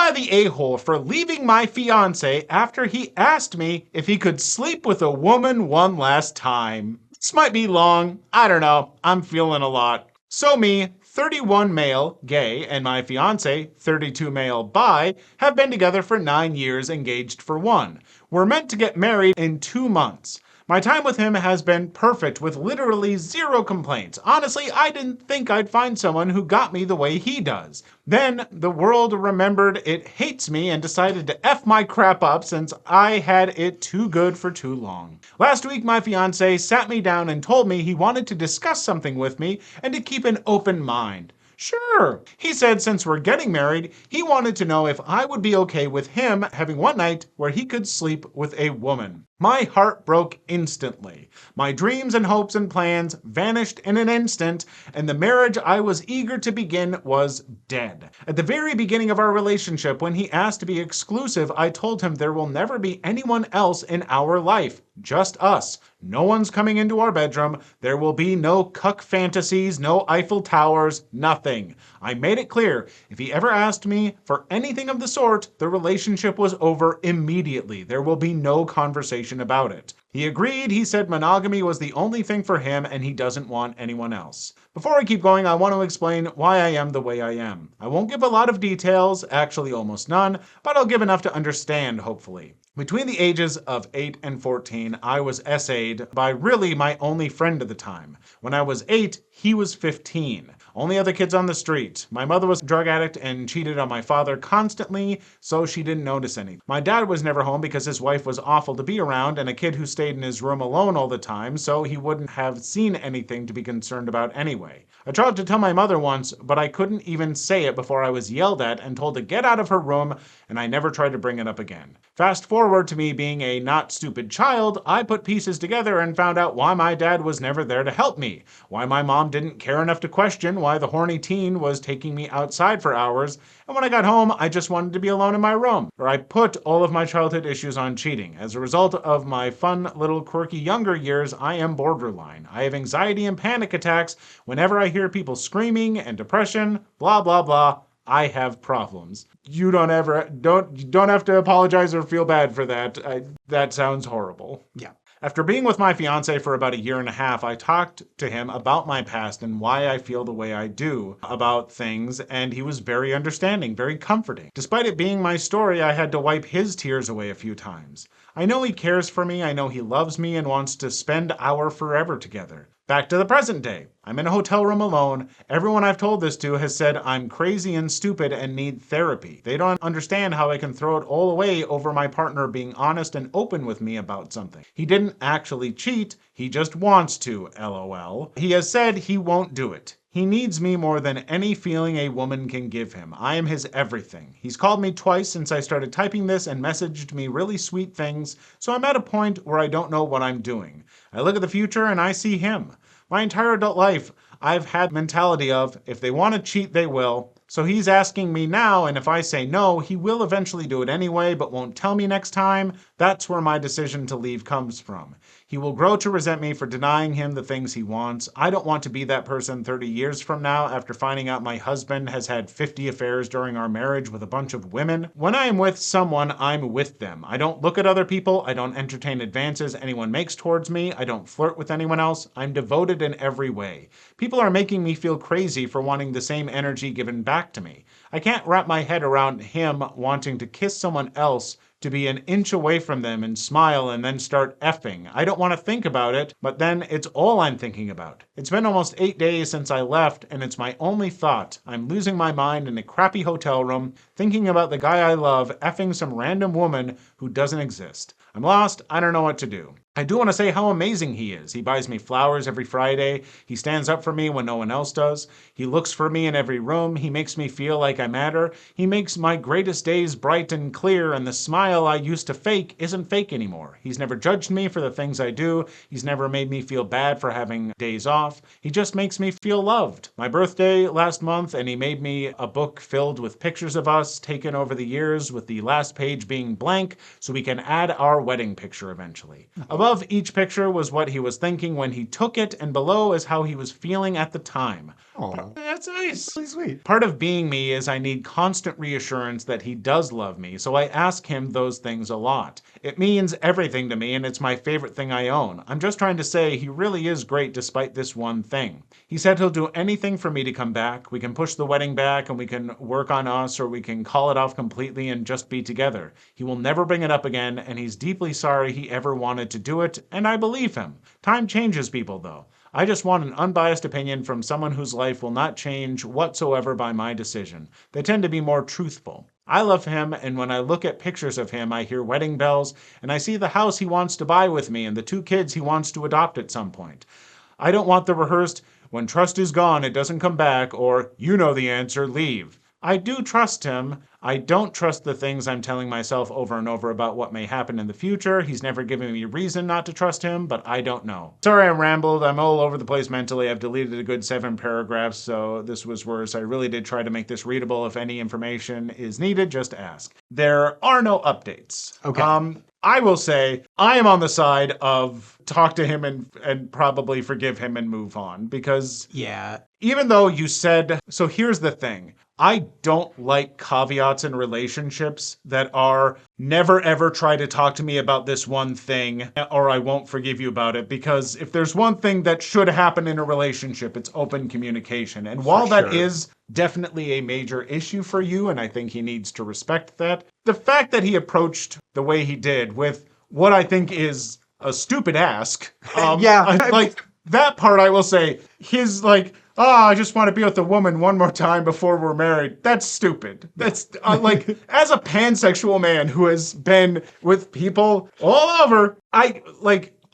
I the a-hole for leaving my fiance after he asked me if he could sleep with a woman one last time? This might be long. I don't know. I'm feeling a lot. So me, 31 male, gay, and my fiance, 32 male, bi, have been together for 9 years, engaged for 1. We're meant to get married in 2 months. My time with him has been perfect with literally 0 complaints. Honestly, I didn't think I'd find someone who got me the way he does. Then the world remembered it hates me and decided to F my crap up since I had it too good for too long. Last week, my fiance sat me down and told me he wanted to discuss something with me and to keep an open mind. Sure. He said since we're getting married, he wanted to know if I would be okay with him having one night where he could sleep with a woman. My heart broke instantly. My dreams and hopes and plans vanished in an instant, and the marriage I was eager to begin was dead. At the very beginning of our relationship, when he asked to be exclusive, I told him there will never be anyone else in our life. Just us. No one's coming into our bedroom. There will be no cuck fantasies, no Eiffel Towers, nothing. I made it clear, if he ever asked me for anything of the sort, the relationship was over immediately. There will be no conversation about it. He agreed. He said monogamy was the only thing for him and he doesn't want anyone else. Before I keep going, I want to explain why I am the way I am. I won't give a lot of details, actually almost none, but I'll give enough to understand, hopefully. Between the ages of 8 and 14, I was SA'd by really my only friend at the time. When I was 8, he was 15. Only other kids on the street. My mother was a drug addict and cheated on my father constantly, so she didn't notice anything. My dad was never home because his wife was awful to be around and a kid who stayed in his room alone all the time, so he wouldn't have seen anything to be concerned about anyway. I tried to tell my mother once, but I couldn't even say it before I was yelled at and told to get out of her room, and I never tried to bring it up again. Fast forward to me being a not stupid child, I put pieces together and found out why my dad was never there to help me, why my mom didn't care enough to question why the horny teen was taking me outside for hours, and when I got home, I just wanted to be alone in my room, where I put all of my childhood issues on cheating. As a result of my fun, little, quirky younger years, I am borderline. I have anxiety and panic attacks whenever I hear people screaming and depression, blah, blah, blah. I have problems. You don't have to apologize or feel bad for that. That sounds horrible. Yeah. After being with my fiance for about 1.5 years, I talked to him about my past and why I feel the way I do about things, and he was very understanding, very comforting. Despite it being my story, I had to wipe his tears away a few times. I know he cares for me, I know he loves me and wants to spend our forever together. Back to the present day. I'm in a hotel room alone. Everyone I've told this to has said I'm crazy and stupid and need therapy. They don't understand how I can throw it all away over my partner being honest and open with me about something. He didn't actually cheat, he just wants to, LOL. He has said he won't do it. He needs me more than any feeling a woman can give him. I am his everything. He's called me twice since I started typing this and messaged me really sweet things, so I'm at a point where I don't know what I'm doing. I look at the future and I see him. My entire adult life, I've had the mentality of, if they want to cheat, they will. So he's asking me now, and if I say no, he will eventually do it anyway, but won't tell me next time. That's where my decision to leave comes from. He will grow to resent me for denying him the things he wants. I don't want to be that person 30 years from now after finding out my husband has had 50 affairs during our marriage with a bunch of women. When I am with someone, I'm with them. I don't look at other people. I don't entertain advances anyone makes towards me. I don't flirt with anyone else. I'm devoted in every way. People are making me feel crazy for wanting the same energy given back to me. I can't wrap my head around him wanting to kiss someone else, to be an inch away from them and smile and then start effing. I don't want to think about it, but then it's all I'm thinking about. It's been almost 8 days since I left, and it's my only thought. I'm losing my mind in a crappy hotel room, thinking about the guy I love effing some random woman who doesn't exist. I'm lost. I don't know what to do. I do want to say how amazing he is. He buys me flowers every Friday. He stands up for me when no one else does. He looks for me in every room. He makes me feel like I matter. He makes my greatest days bright and clear, and the smile I used to fake isn't fake anymore. He's never judged me for the things I do. He's never made me feel bad for having days off. He just makes me feel loved. My birthday last month, and he made me a book filled with pictures of us taken over the years, with the last page being blank, so we can add our wedding picture eventually. Above each picture was what he was thinking when he took it, and below is how he was feeling at the time. Oh, That's nice. really sweet. Part of being me is I need constant reassurance that he does love me, so I ask him those things a lot. It means everything to me, and it's my favorite thing I own. I'm just trying to say he really is great despite this one thing. He said he'll do anything for me to come back. We can push the wedding back and we can work on us, or we can call it off completely and just be together. He will never bring it up again, and he's deeply sorry he ever wanted to do it, and I believe him. Time changes people, though. I just want an unbiased opinion from someone whose life will not change whatsoever by my decision. They tend to be more truthful. I love him, and when I look at pictures of him, I hear wedding bells, and I see the house he wants to buy with me and the 2 kids he wants to adopt at some point. I don't want the rehearsed, when trust is gone, it doesn't come back, or, you know the answer, leave. I do trust him. I don't trust the things I'm telling myself over and over about what may happen in the future. He's never given me a reason not to trust him, but I don't know. Sorry I rambled. I'm all over the place mentally. I've deleted a good 7 paragraphs, so this was worse. I really did try to make this readable. If any information is needed, just ask. There are no updates. Okay. I will say I am on the side of talk to him and probably forgive him and move on, because Yeah. even though you said, so here's the thing. I don't like caveats in relationships that are never ever try to talk to me about this one thing or I won't forgive you about it, because if there's one thing that should happen in a relationship, it's open communication. And while that sure. is definitely a major issue for you, and I think he needs to respect that, the fact that he approached the way he did with what I think is a stupid ask, Yeah. like that part I will say, his like, oh, I just want to be with a woman one more time before we're married. That's stupid. That's like, as a pansexual man who has been with people all over, I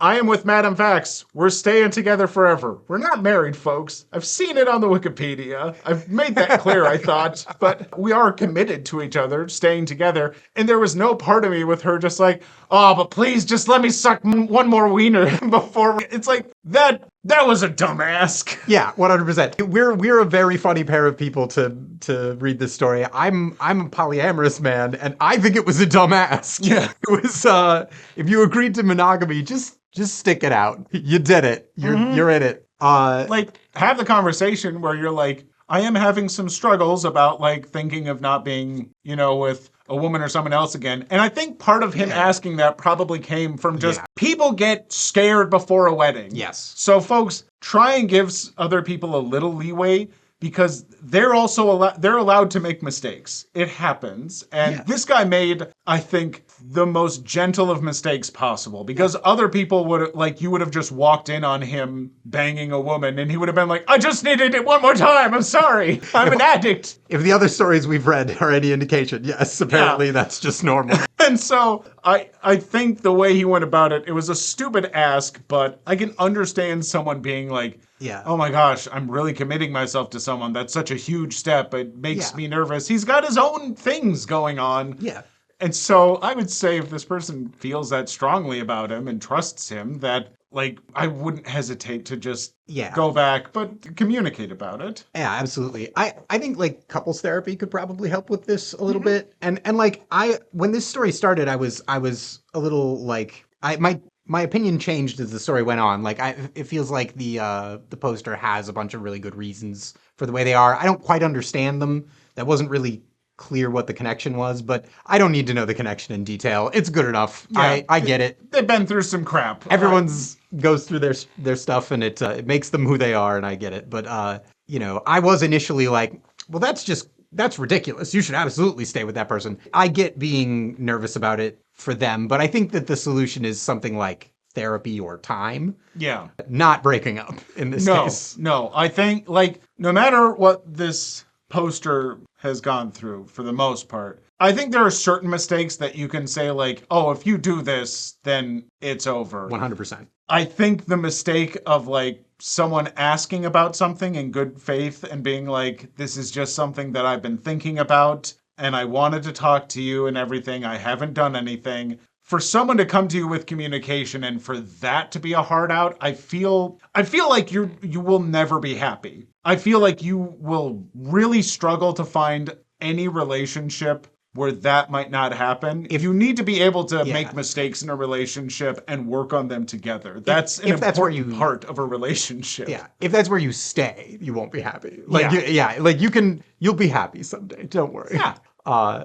am with Madam Vax. We're staying together forever. We're not married, folks. I've seen it on the Wikipedia. I've made that clear, I thought. But we are committed to each other, staying together. And there was no part of me with her just like, oh, but please just let me suck one more wiener before. It's like, that was a dumb ask. Yeah, 100%. We're a very funny pair of people to read this story. I'm a polyamorous man, and I think it was a dumb ask. Yeah. It was if you agreed to monogamy, just stick it out. You did it. You're in it. Like, have the conversation where you're like, I am having some struggles about like thinking of not being, with a woman or someone else again. And I think part of him asking that probably came from just people get scared before a wedding. Yes. So folks, try and give other people a little leeway, because they're also they're allowed to make mistakes. It happens. And this guy made, I think, the most gentle of mistakes possible, because other people you would have just walked in on him banging a woman and he would have been like, I just needed it one more time. I'm sorry. I'm an addict. If the other stories we've read are any indication, yes, apparently that's just normal. And so I think the way he went about it, it was a stupid ask, but I can understand someone being like, oh my gosh, I'm really committing myself to someone. That's such a huge step. It makes me nervous. He's got his own things going on. Yeah. And so I would say if this person feels that strongly about him and trusts him, that I wouldn't hesitate to just go back, but communicate about it. Yeah, absolutely. I think couples therapy could probably help with this a little bit. And when this story started, I was a little my opinion changed as the story went on. It feels like the poster has a bunch of really good reasons for the way they are. I don't quite understand them. That wasn't really clear what the connection was, but I don't need to know the connection in detail. It's good enough. Yeah, I get it. They've been through some crap. Everyone's goes through their stuff, and it makes them who they are, and I get it. But I was initially like, well, that's ridiculous. You should absolutely stay with that person. I get being nervous about it for them, but I think that the solution is something like therapy or time. Yeah. Not breaking up in this case. No, I think no matter what this poster has gone through, for the most part, I think there are certain mistakes that you can say oh, if you do this, then it's over. 100%. I think the mistake of someone asking about something in good faith and being like, this is just something that I've been thinking about and I wanted to talk to you and everything. I haven't done anything. For someone to come to you with communication and for that to be a hard out, I feel like you will never be happy. I feel like you will really struggle to find any relationship where that might not happen. If you need to be able to Yeah. make mistakes in a relationship and work on them together. That's an if that's where important part of a relationship. Yeah, if that's where you stay, you won't be happy. Yeah. Like you'll be happy someday. Don't worry. Yeah.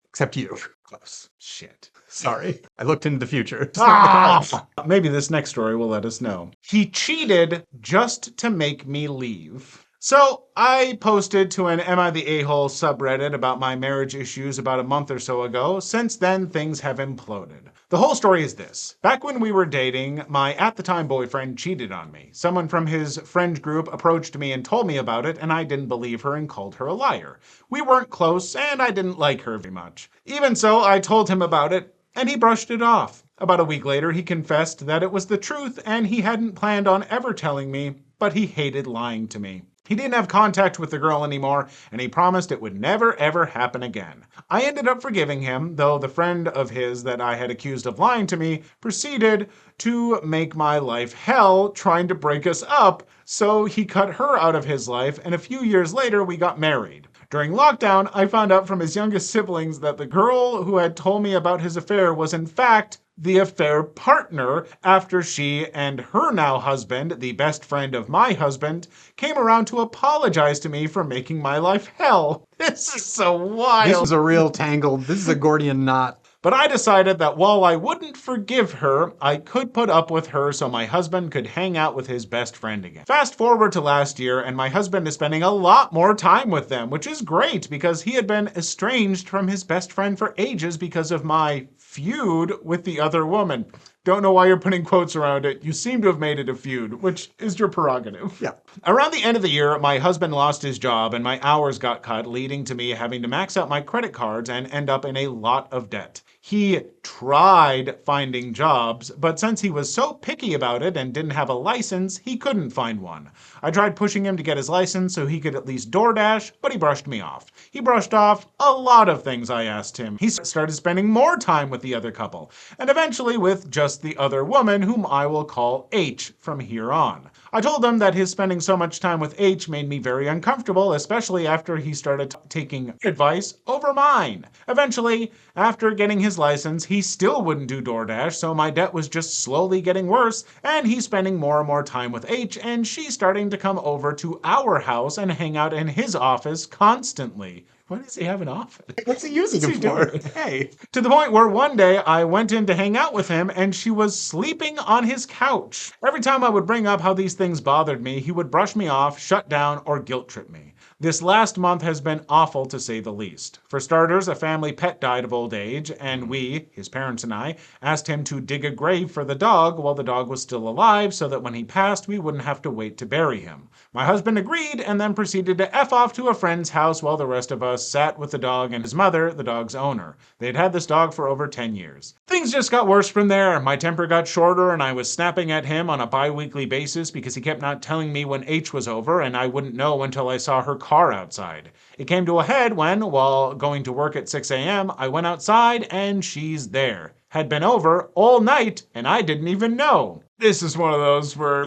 Except you. Close. Shit. Sorry, I looked into the future. It's not the cards. Maybe this next story will let us know. He cheated just to make me leave. So I posted to an Am I the A-hole subreddit about my marriage issues about a month or so ago. Since then, things have imploded. The whole story is this. Back when we were dating, my at-the-time boyfriend cheated on me. Someone from his friend group approached me and told me about it, and I didn't believe her and called her a liar. We weren't close, and I didn't like her very much. Even so, I told him about it, and he brushed it off. About a week later, he confessed that it was the truth, and he hadn't planned on ever telling me, but he hated lying to me. He didn't have contact with the girl anymore, and he promised it would never ever happen again. I ended up forgiving him, though the friend of his that I had accused of lying to me proceeded to make my life hell trying to break us up, so he cut her out of his life, and a few years later we got married. During lockdown, I found out from his youngest siblings that the girl who had told me about his affair was in fact the affair partner after she and her now husband, the best friend of my husband, came around to apologize to me for making my life hell. This is so wild. This is a real tangled. This is a Gordian knot. But I decided that while I wouldn't forgive her, I could put up with her so my husband could hang out with his best friend again. Fast forward to last year, and my husband is spending a lot more time with them, which is great because he had been estranged from his best friend for ages because of my feud with the other woman. Don't know why you're putting quotes around it. You seem to have made it a feud, which is your prerogative. Yeah. Around the end of the year, my husband lost his job and my hours got cut, leading to me having to max out my credit cards and end up in a lot of debt. He tried finding jobs, but since he was so picky about it and didn't have a license, he couldn't find one. I tried pushing him to get his license so he could at least DoorDash, but he brushed me off. He brushed off a lot of things I asked him. He started spending more time with the other couple, and eventually with just the other woman, whom I will call H from here on. I told him that his spending so much time with H made me very uncomfortable, especially after he started taking advice over mine. Eventually, after getting his license, he still wouldn't do DoorDash, so my debt was just slowly getting worse, and he's spending more and more time with H, and she's starting to come over to our house and hang out in his office constantly. Why does he have an office? What's he using it for? Hey. To the point where one day I went in to hang out with him and she was sleeping on his couch. Every time I would bring up how these things bothered me, he would brush me off, shut down, or guilt trip me. This last month has been awful to say the least. For starters, a family pet died of old age, and we, his parents and I, asked him to dig a grave for the dog while the dog was still alive so that when he passed, we wouldn't have to wait to bury him. My husband agreed and then proceeded to F off to a friend's house while the rest of us sat with the dog and his mother, the dog's owner. They'd had this dog for over 10 years. Things just got worse from there. My temper got shorter and I was snapping at him on a bi-weekly basis because he kept not telling me when H was over and I wouldn't know until I saw her car outside. It came to a head when, while going to work at 6 a.m., I went outside and she's there. Had been over all night and I didn't even know. This is one of those where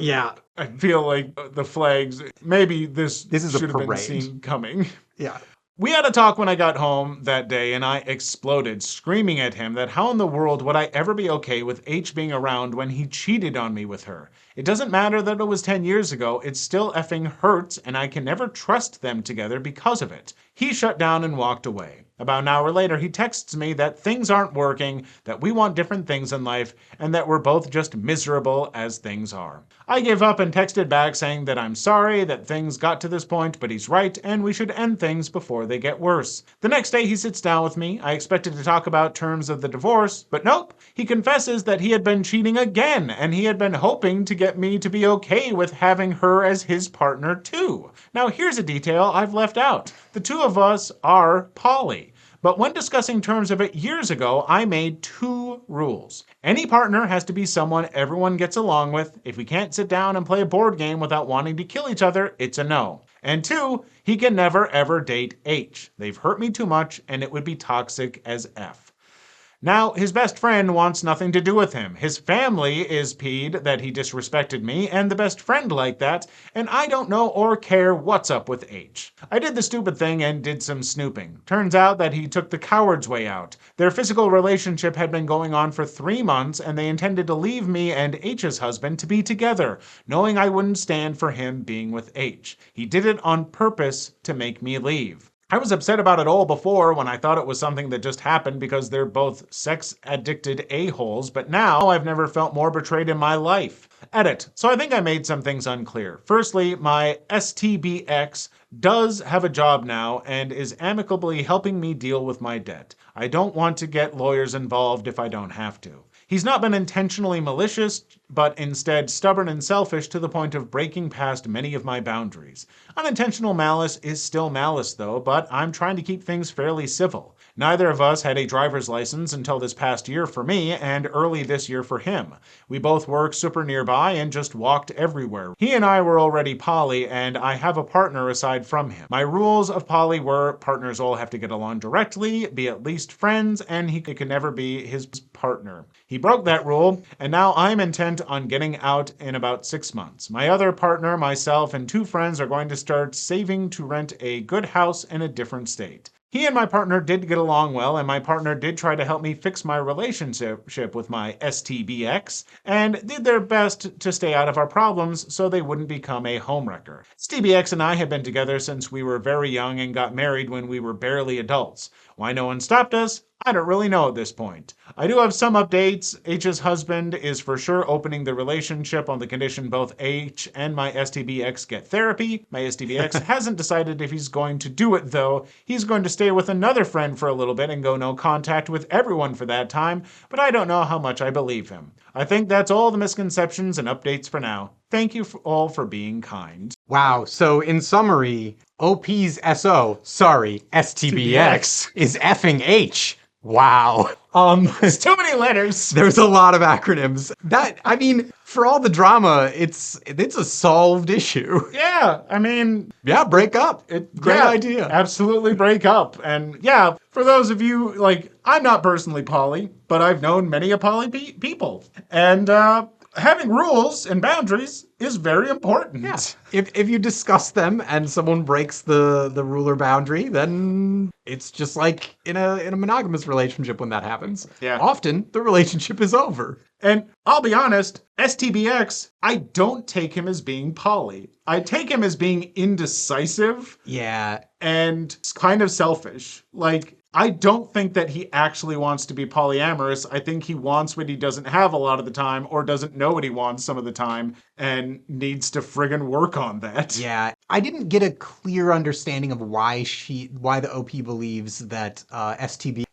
I feel like the flags, maybe this is should a have been parade. seen coming. Yeah. We had a talk when I got home that day and I exploded, screaming at him that how in the world would I ever be okay with H being around when he cheated on me with her? It doesn't matter that it was 10 years ago, it still effing hurts and I can never trust them together because of it. He shut down and walked away. About an hour later, he texts me that things aren't working, that we want different things in life, and that we're both just miserable as things are. I gave up and texted back saying that I'm sorry that things got to this point, but he's right, and we should end things before they get worse. The next day, he sits down with me. I expected to talk about terms of the divorce, but nope. He confesses that he had been cheating again, and he had been hoping to get me to be okay with having her as his partner too. Now, here's a detail I've left out. The two of us are poly. But when discussing terms of it years ago, I made 2 rules. Any partner has to be someone everyone gets along with. If we can't sit down and play a board game without wanting to kill each other, it's a no. And 2, he can never ever date H. They've hurt me too much and it would be toxic as F. Now, his best friend wants nothing to do with him. His family is peed that he disrespected me and the best friend like that, and I don't know or care what's up with H. I did the stupid thing and did some snooping. Turns out that he took the coward's way out. Their physical relationship had been going on for 3 months, and they intended to leave me and H's husband to be together, knowing I wouldn't stand for him being with H. He did it on purpose to make me leave. I was upset about it all before when I thought it was something that just happened because they're both sex-addicted a-holes, but now I've never felt more betrayed in my life. Edit. So I think I made some things unclear. Firstly, my STBX does have a job now and is amicably helping me deal with my debt. I don't want to get lawyers involved if I don't have to. He's not been intentionally malicious, but instead stubborn and selfish to the point of breaking past many of my boundaries. Unintentional malice is still malice though, but I'm trying to keep things fairly civil. Neither of us had a driver's license until this past year for me and early this year for him. We both work super nearby and just walked everywhere. He and I were already poly, and I have a partner aside from him. My rules of poly were partners all have to get along directly, be at least friends, and he could never be his partner. He broke that rule, and now I'm intent on getting out in about 6 months. My other partner, myself, and 2 friends are going to start saving to rent a good house in a different state. He and my partner did get along well, and my partner did try to help me fix my relationship with my STBX, and did their best to stay out of our problems so they wouldn't become a homewrecker. STBX and I have been together since we were very young and got married when we were barely adults. Why no one stopped us? I don't really know at this point. I do have some updates. H's husband is for sure opening the relationship on the condition both H and my STBX get therapy. My STBX hasn't decided if he's going to do it though. He's going to stay with another friend for a little bit and go no contact with everyone for that time, but I don't know how much I believe him. I think that's all the misconceptions and updates for now. Thank you all for being kind. Wow. So in summary, OP's SO, sorry, STBX, is effing H. Wow. It's too many letters. There's a lot of acronyms. That, I mean, for all the drama, it's a solved issue. Yeah, I mean, Yeah, break up. Great idea. Absolutely break up. And yeah, for those of you, like, I'm not personally poly, but I've known many a poly people. And having rules and boundaries is very important. Yeah. If you discuss them and someone breaks the rule or boundary, then it's just like in a monogamous relationship when that happens. Yeah. Often the relationship is over. And I'll be honest, STBX, I don't take him as being poly. I take him as being indecisive. Yeah. And kind of selfish. Like, I don't think that he actually wants to be polyamorous. I think he wants what he doesn't have a lot of the time, or doesn't know what he wants some of the time, and needs to friggin' work on that. Yeah. I didn't get a clear understanding of why the OP believes that STB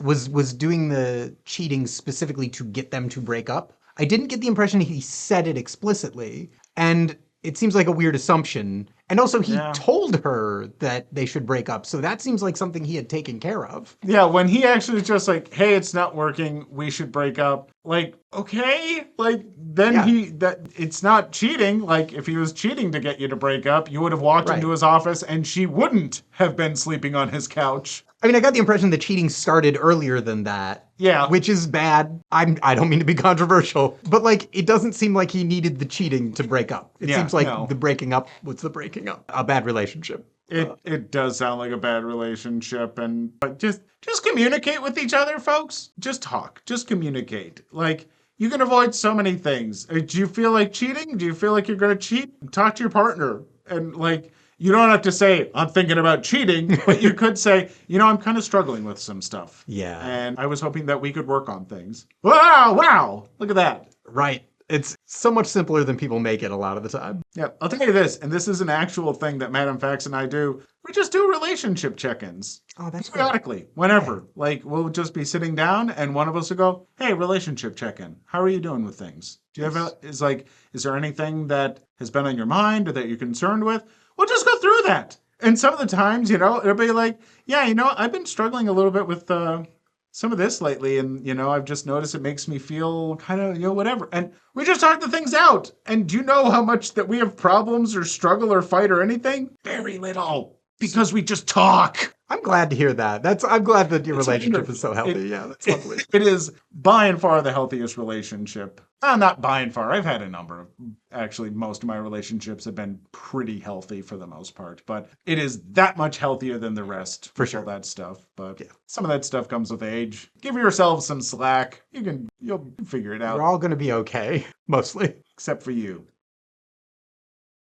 was doing the cheating specifically to get them to break up. I didn't get the impression he said it explicitly, and it seems like a weird assumption. And also he told her that they should break up, so that seems like something he had taken care of. Yeah, when he actually just like, hey, it's not working, we should break up. Like, okay, like then it's not cheating. Like if he was cheating to get you to break up, you would have walked into his office and she wouldn't have been sleeping on his couch. I mean, I got the impression the cheating started earlier than that. Yeah. Which is bad. I don't mean to be controversial, but like it doesn't seem like he needed the cheating to break up. It seems like the breaking up was the breaking up. A bad relationship. It does sound like a bad relationship, but just communicate with each other, folks. Just talk. Just communicate. Like, you can avoid so many things. Do you feel like cheating? Do you feel like you're going to cheat? Talk to your partner. And like, you don't have to say, I'm thinking about cheating, but you could say, I'm kind of struggling with some stuff. Yeah. And I was hoping that we could work on things. Wow. Look at that. Right. It's so much simpler than people make it a lot of the time. Yeah, I'll tell you this, and this is an actual thing that Madam Fax and I do. We just do relationship check-ins. Oh, that's periodically, whenever. Like, we'll just be sitting down, and one of us will go, hey, relationship check-in. How are you doing with things? Do you have is there anything that has been on your mind or that you're concerned with? We'll just go through that. And some of the times, it'll be like, yeah, I've been struggling a little bit with some of this lately, and I've just noticed it makes me feel kind of whatever, and we just talk the things out. And do you know how much that we have problems or struggle or fight or anything? Very little, because we just talk. I'm glad to hear that. I'm glad that your It's relationship wonderful. is so healthy. Yeah, that's lovely. It is by and far the healthiest relationship. Not by and far. I've had a number of, actually, most of my relationships have been pretty healthy for the most part, but it is that much healthier than the rest For with all sure. that stuff. But Yeah. some of that stuff comes with age. Give yourself some slack. You'll figure it We're out, all going to be okay, mostly. except for you.